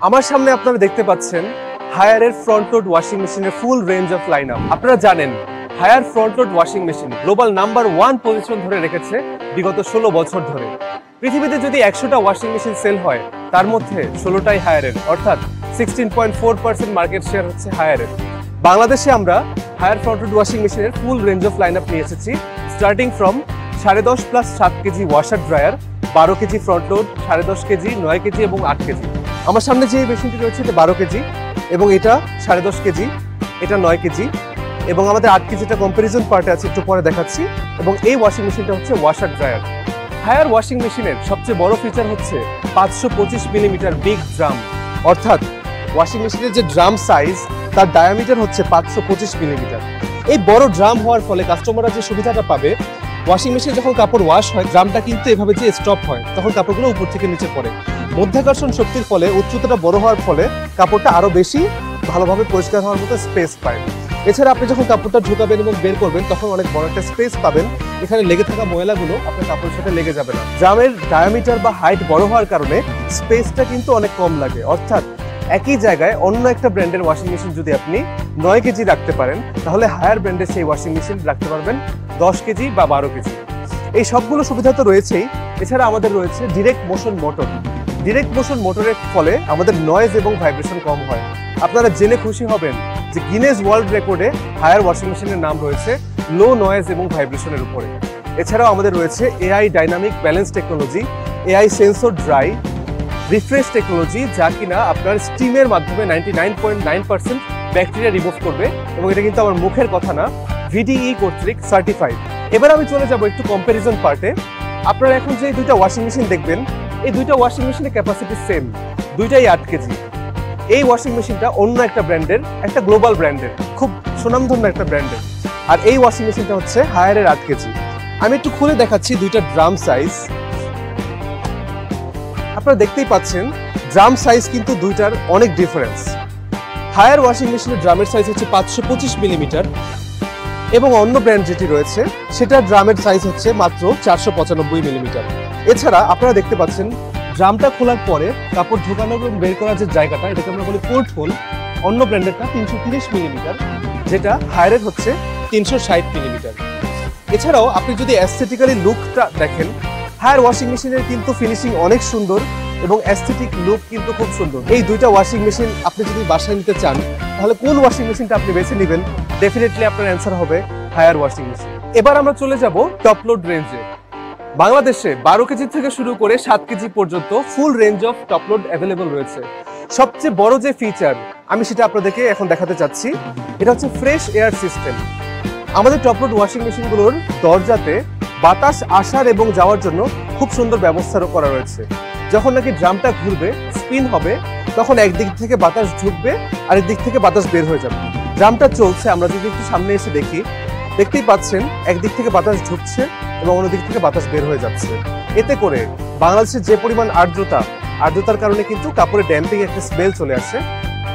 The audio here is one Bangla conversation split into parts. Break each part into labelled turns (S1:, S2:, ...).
S1: আমার সামনে আপনারা দেখতে পাচ্ছেন হায়ারের ফ্রন্ট লোড ওয়াশিং মেশিনের full range of line up. আপনারা জানেন Haier front load washing machine global number 1 position ধরে রেখেছে বিগত 16 বছর ধরে। পৃথিবীতে যদি 100টা ওয়াশিং মেশিন সেল হয় তার মধ্যে 16টাই হায়ারের, অর্থাৎ 16.4% মার্কেট শেয়ার হচ্ছে হায়ারের। বাংলাদেশে আমরা হায়ার ফ্রন্ট লোড ওয়াশিং মেশিনের full range of line up নিয়ে এসেছি, starting from 10.5 plus 7 KG washer dryer, 12 KG front load, 10.5 KG, 9 KG এবং 8 কেজি। আমার সামনে যে মেশিনটি রয়েছে এটা 12 কেজি এবং এটা 10.5 কেজি, এটা 9 কেজি এবং আমাদের 8 কেজিটা কম্পারিজন পার্টে আছে, একটু পরে দেখাচ্ছি। এবং এই ওয়াশিং মেশিনটা হচ্ছে ওয়াশার ড্রায়ার। হায়ার ওয়াশিং মেশিনের সবচেয়ে বড় ফিচার হচ্ছে 525 মিলিমিটার বিগ ড্রাম, অর্থাৎ ওয়াশিং মেশিনের যে ড্রাম সাইজ তার ডায়ামিটার হচ্ছে 525 মিলিমিটার। এই বড় ড্রাম হওয়ার ফলে কাস্টমাররা যে সুবিধাটা পাবে, ওয়াশিং মেশিনে যখন কাপড় ওয়াশ হয় ড্রামটা কিন্তু এভাবে যে স্টপ হয় তখন কাপড়গুলো উপর থেকে নিচে পড়ে। মধ্যাকর্ষণ শক্তির ফলে উচ্চতাটা বড় হওয়ার ফলে কাপড়টা আরো বেশি ভালোভাবে পরিষ্কার হওয়ার মতো স্পেস পায়। এছাড়া আপনি যখন কাপড়টা ঢুকাবেন এবং বের করবেন তখন অনেক বড় একটা স্পেস পাবেন, এখানে লেগে থাকা ময়লাগুলো আপনার কাপড়ের সাথে লেগে যাবে না। ড্রামের ডায়ামিটার বা হাইট বড় হওয়ার কারণে স্পেসটা কিন্তু অনেক কম লাগে, অর্থাৎ একই জায়গায় অন্য একটা ব্র্যান্ডের ওয়াশিং মেশিন যদি আপনি 9 কেজি রাখতে পারেন তাহলে হায়ার ব্র্যান্ডের সেই ওয়াশিং মেশিন রাখতে পারবেন 10 কেজি বা 12 কেজি। এই সবগুলো সুবিধা তো রয়েছেই, এছাড়া আমাদের রয়েছে direct motion motor. Direct motion মোটরের ফলে আমাদের নয়েজ এবং ভাইব্রেশন কম হয়। আপনারা জেনে খুশি হবেন যে গিনেস ওয়ার্ল্ড রেকর্ডে হায়ার ওয়াশিং মেশিনের নাম রয়েছে লো নয়েজ এবং ভাইব্রেশনের উপরে। এছাড়াও আমাদের রয়েছে AI dynamic balance technology, AI sensor dry, refresh technology, যা কিনা আপনার স্টিমের মাধ্যমে 99.9% ব্যাকটেরিয়া রিমুভ করবে এবং এটা কিন্তু আমার মুখের কথা না, ভিডিই কর্তৃক সার্টিফাইড। এবার আমি চলে যাব একটু কম্প্যারিজন পার্টে। আপনারা এখন যে দুইটা ওয়াশিং মেশিন দেখবেন এই দুইটা ওয়াশিং মেশিনের ক্যাপাসিটি সেম, দুইটাই 8 কেজি। এই ওয়াশিং মেশিনটা অন্য একটা ব্র্যান্ডের, একটা গ্লোবাল ব্র্যান্ডের, খুব সুনামধন্য একটা ব্র্যান্ডের, আর এই ওয়াশিং মেশিনটা হচ্ছে হায়ারের 8 কেজি। আমি একটু খুলে দেখাচ্ছি দুইটা ড্রাম সাইজ। আপনারা দেখতেই পাচ্ছেন ড্রাম সাইজ কিন্তু দুইটার অনেক ডিফারেন্স। হায়ার ওয়াশিং মেশিনের ড্রামের সাইজ হচ্ছে 525 মিলিমিটার এবং অন্য ব্র্যান্ড যেটি রয়েছে সেটা ড্রামের সাইজ হচ্ছে মাত্র 495 মিলিমিটার। এছাড়া আপনারা দেখতে পাচ্ছেন ড্রামটা খোলার পরে কাপড় ঢোকানো এবং বের করার যে জায়গাটা, এটাকে আমরা বলি পোর্ট হোল, অন্য ব্র্যান্ডেরটা 330 মিলিমিটার, যেটা হায়ারের হচ্ছে 360 মিলিমিটার। এছাড়াও আপনি যদি অ্যাস্থেটিক্যালি লুকটা দেখেন, হায়ার ওয়াশিং মেশিনের কিন্তু ফিনিশিং অনেক সুন্দর এবং অ্যাস্থেটিক লুক কিন্তু খুব সুন্দর। এই দুইটা ওয়াশিং মেশিন আপনি যদি বাসায় নিতে চান তাহলে কোন ওয়াশিং মেশিনটা আপনি বেছে নেবেন? ডেফিনেটলি আপনার অ্যান্সার হবে হায়ার ওয়াশিং মেশিন। এবার আমরা চলে যাব টপ লোড রেঞ্জে। বাংলাদেশে 12 কেজি থেকে শুরু করে 7 কেজি পর্যন্ত ফুল range of top load available রয়েছে। সবচেয়ে বড় যে ফিচার আমি সেটা আপনাদেরকে এখন দেখাতে চাচ্ছি, এটা হচ্ছে ফ্রেশ এয়ার সিস্টেম। আমাদের টপ লোড ওয়াশিং মেশিনগুলোর দরজাতে বাতাস আসার এবং যাওয়ার জন্য খুব সুন্দর ব্যবস্থাও করা রয়েছে। যখন নাকি ড্রামটা ঘুরবে, স্পিন হবে, তখন একদিক থেকে বাতাস ঢুকবে আর একদিক থেকে বাতাস বের হয়ে যাবে। ড্রামটা চলছে, আমরা যদি একটু সামনে এসে দেখি, দেখতেই পাচ্ছেন একদিক থেকে বাতাস ঢুকছে এবং অন্যদিক থেকে বাতাস বের হয়ে যাচ্ছে। এতে করে বাংলাদেশের যে পরিমাণ আর্দ্রতার কারণে কিন্তু কাপড়ে ড্যাম্পিং একটা স্মেল চলে আসে।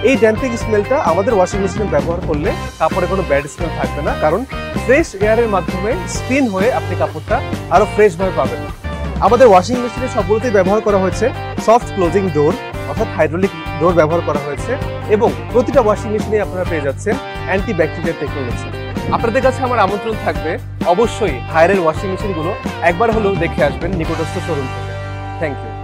S1: এই ড্যাম্পিং স্মেলটা আমাদের ওয়াশিং মেশিনে ব্যবহার করলে কাপড়ে কোনো ব্যাড স্মেল থাকবে না, কারণ ফ্রেশ এয়ারের মাধ্যমে স্পিন হয়ে আপনি কাপড়টা আরো ফ্রেশ ভাবে পাবেন। আমাদের ওয়াশিং মেশিনে সবগুলোতেই ব্যবহার করা হয়েছে সফট ক্লোজিং ডোর, অর্থাৎ হাইড্রোলিক ডোর ব্যবহার করা হয়েছে এবং প্রতিটা ওয়াশিং মেশিনে আপনারা পেয়ে যাচ্ছেন অ্যান্টি ব্যাকটেরিয়াল টেকনোলজি। আপনাদের কাছে আমার আমন্ত্রণ থাকবে অবশ্যই হায়ারের ওয়াশিং মেশিনগুলো একবার হলেও দেখে আসবেন নিকটস্থ শোরুম থেকে। Thank you.